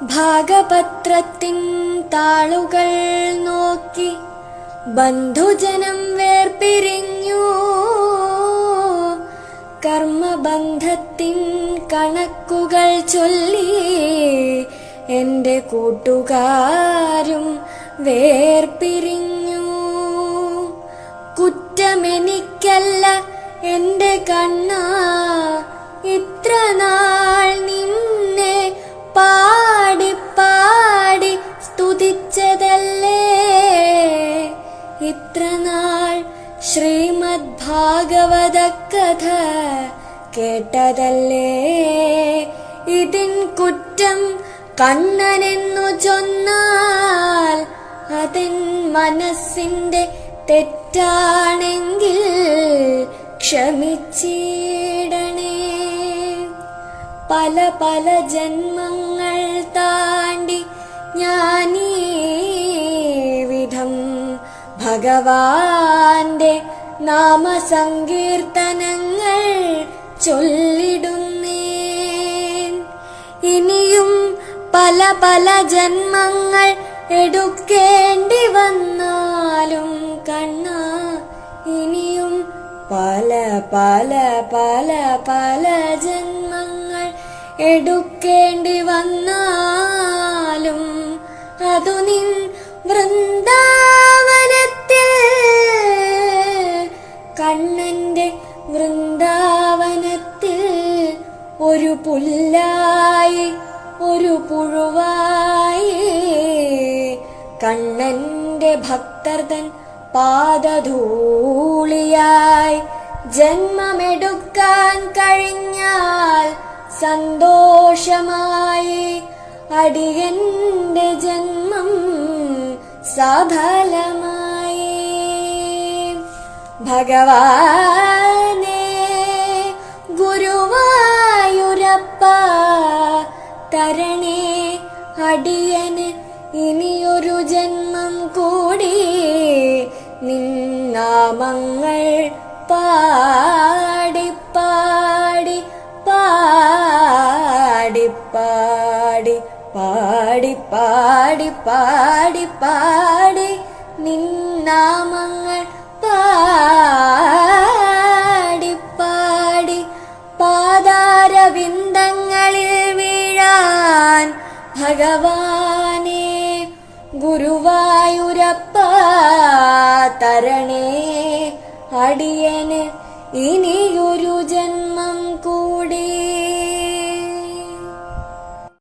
ഭാഗപത്രത്തിൻ താളുകൾ നോക്കി ബന്ധുജനം വേർപിരിഞ്ഞു. കർമ്മബന്ധത്തിൻ കണക്കുകൾ ചൊല്ലി എന്റെ കൂട്ടുകാരും വേർപിരിഞ്ഞു. കുറ്റമെനിക്കല്ല എന്റെ കണ്ണാ, ഇത്ര നാൾ നിന്നെ പാടി പാടി സ്തുതിച്ചതല്ലേ, ഇത്ര നാൾ ശ്രീമദ് ഭാഗവത കഥ കേട്ടതല്ലേ. ഇതിൻ കുറ്റം കണ്ണനെന്നു ചൊന്നാൽ അതെൻ മനസ്സിന്റെ തെറ്റാണെങ്കിൽ ക്ഷമിച്ചിടണേ. പല പല ജന്മങ്ങൾ താണ്ടി ഞാനീ വിധം ഭഗവാന്റെ നാമസങ്കീർത്തനങ്ങൾ ചൊല്ലിടുന്നേൻ. ഇനിയും പല പല ജന്മങ്ങൾ എടുക്കേണ്ടി വന്നാലും കണ്ണാ, ഇനിയും പല പല പല പല ജന്മങ്ങൾ എടുക്കേണ്ടി വന്നാലും അതു നിൻ വൃന്ദാവനത്തിൽ, കണ്ണന്റെ വൃന്ദാവനത്തിൽ ഒരു പുല്ലായി ഒരു പുഴുവായി കണ്ണന്റെ ഭക്തർതൻ പാദധൂളിയായി ജന്മമെടുക്കാൻ കഴിഞ്ഞാൽ സന്തോഷമായി അടിയന്റെ ജന്മം സഫലമായി. ഭഗവാനേ ഗുരുവായൂരപ്പ, തരണേ അടിയന് ഇനിയൊരു ജന്മം കൂടി നിന്നാമങ്ങൾ പാടി പാടി പാടി പാടി പാടി പാടി പാടി പാടി നിന്നാമങ്ങൾ പാടി പാടി പാദാരവിന്ദങ്ങളിൽ വീഴാൻ ഭഗവാനേ ഗുരുവായൂരപ്പ, തരണേ അടിയന് ഇനിയൊരു ജന്മം കൂടി.